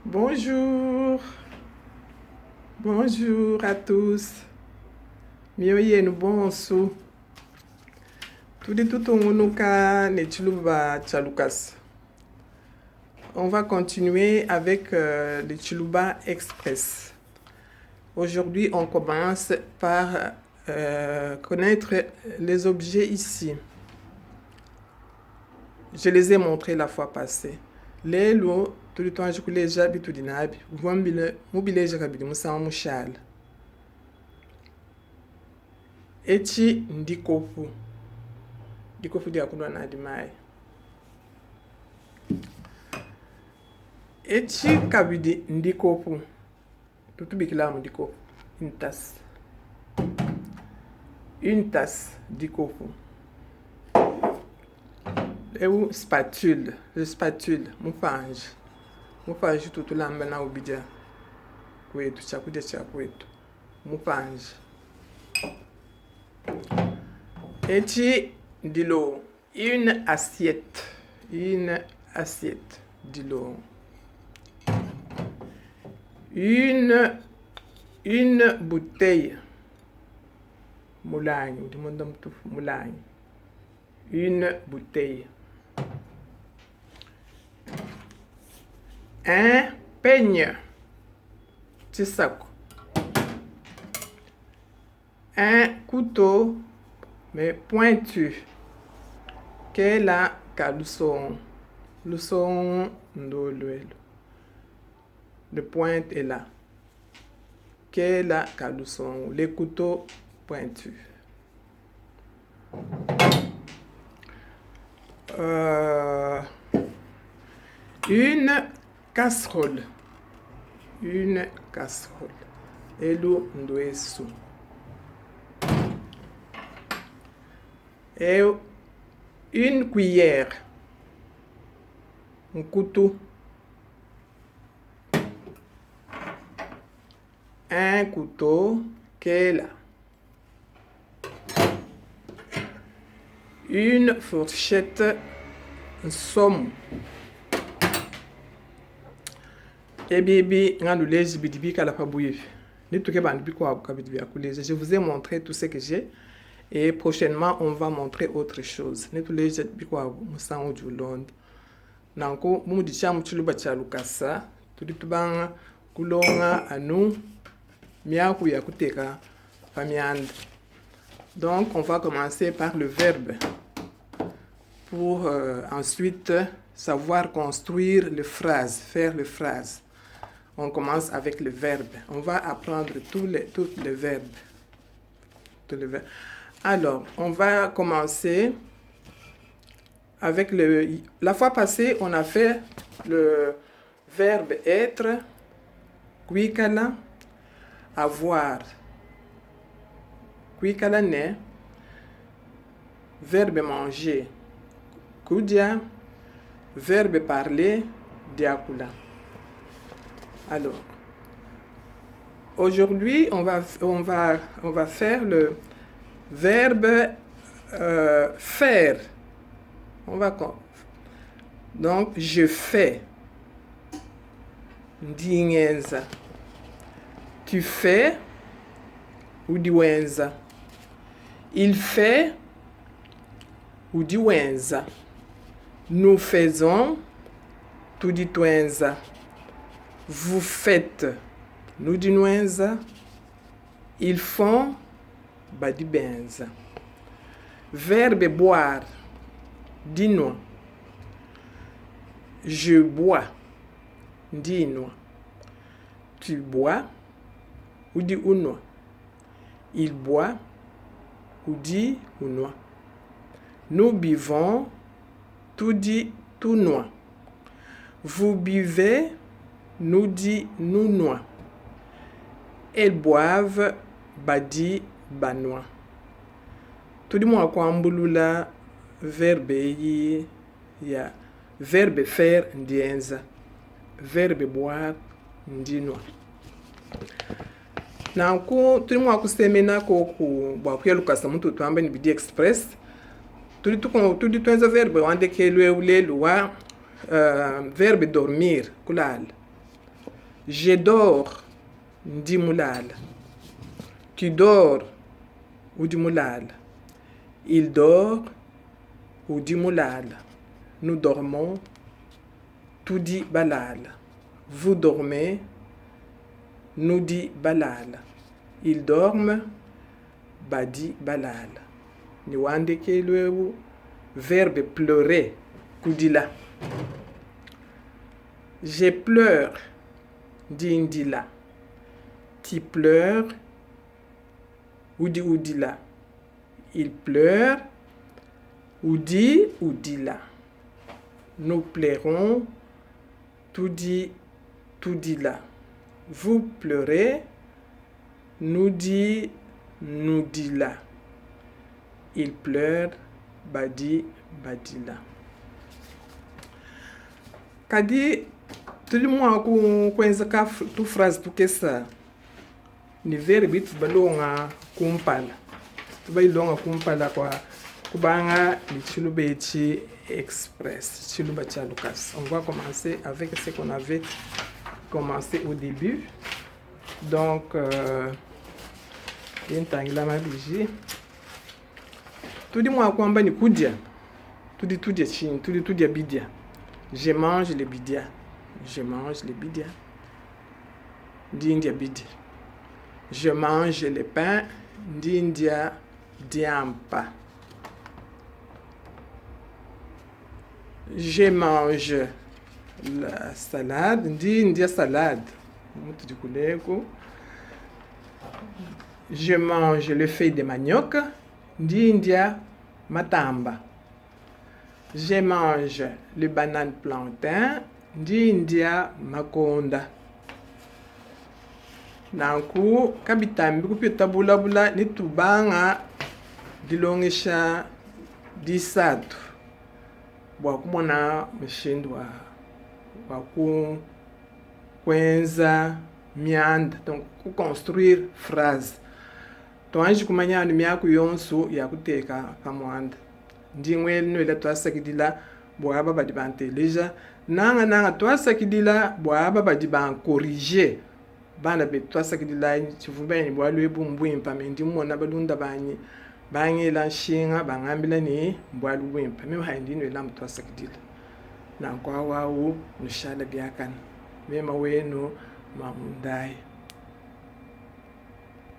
Bonjour, bonjour à tous. Mioye no bonso. Tudi tutungunuka nechiluba chalukas. On va continuer avec le Chiluba Express. Aujourd'hui, on commence par connaître les objets ici. Je les ai montrés la fois passée. Lelo, tout le temps, je coulais jabi tout dinabi. Mobile jabidi musa mushal. Echi ndikofu. Ndikofu dia kulwa na dimai. Echi kabidi ndikofu. Tutu bikila ndikofu. Une tasse. Une tasse ndikofu. Et où spatule, le spatule, mufange tout l'amba na ubidia, kwetu chakuja cha kwetu, mufange. Echi dilo, une assiette dilo, une bouteille, moulagne, demandons tout moulagne, une bouteille. Un peigne, tisaku. Un couteau, mais pointu. Quel a calusson? Le son ndolwelo. Le pointe est là. Quel a calusson? Les couteaux pointus. Une casserole. Une casserole. Elo ndoesu. Et une cuillère. Un couteau. Un couteau. Quelle? Une fourchette. Un somme. Je vous ai montré tout ce que j'ai et prochainement on va montrer autre chose. Donc on va commencer par le verbe pour ensuite savoir construire les phrases, faire les phrases. On commence avec le verbe. On va apprendre tous les verbes. Alors, on va commencer avec la fois passée, on a fait le verbe être, kwikala, avoir, kwikala ne, verbe manger, kudia, verbe parler, diakula. Alors, aujourd'hui, on va faire le verbe faire. Donc, je fais. Ndingenza. Tu fais. Udiwenza. Il fait. Udiwenza. Nous faisons. Tuditwenza. Vous faites, nous dinuenza. Ils font, badibenza. Verbe boire, dinois. Je bois, dinois. Tu bois, ou di unois. Il boit, ou di unois. Nous buvons, tout dit tout noix. Vous buvez, nous dit nous noix. Elles boivent badi banois. Tout le monde a ambulula verbe yi ya verbe faire ndienza. Verbe boire ndinois. Na tout le monde a semena ko bwa kuyelukasa muntu twamba ni bidi express. Tout le verbe wande kelwe ulelu wa verbe dormir kulala. Je dors, ndi mulala. Tu dors, ou di mulala. Il dort, ou di mulala. Nous dormons, tu di balala. Vous dormez, nous di balala. Ils dorment, badi balala. Ni wande ke lwewu verbe pleurer, kudila. Je pleure, di indila. Tu pleures, udi udila. Il pleure, udi udila. Nous pleurons, tudi tudila. Vous pleurez, nous dila. Il pleure, badi badila. Kadi tuli mwa kwenza ka tu phrase tu kesa ni verbe tu balonga kumpala. Tu balonga kumpala kwa kubanga ni chilubeti express, chilubacha Lucas. On va commencer avec ce qu'on avait commencé au début. Donc yentangila mabiji. Tudi mwa kwamba ni kudia. Tudi chini, tudi bidia. Je mange les bidia. Je mange les bidia. D'india bidia. Je mange le pain. D'india diampa. Je mange la salade. D'india salade. Je mange le feuille de manioc. D'india matamba. Je mange le banane plantain. D'india makonda. Nanku kabitambi kupita bula bula ni tubanga dilongisha disatu. Bwa kumona mshindwa wa kwenza mianda. Donc construire phrase. Donc anji kumanya ni miaku yonsu ya kuteka kamwanda. Ndingwe nwela twasakidila bwaba badi bantelija nanga twasakidila bwaba badi ban corriger bana be twasakidila chivubeni bwalwe bumbwimpa mendi mona balunda banyi la nshinga bangambila ni bwalwimpa mimi haindi nwela mtwasakidila na kwa wawu nushala byakana mema wenu mamundai.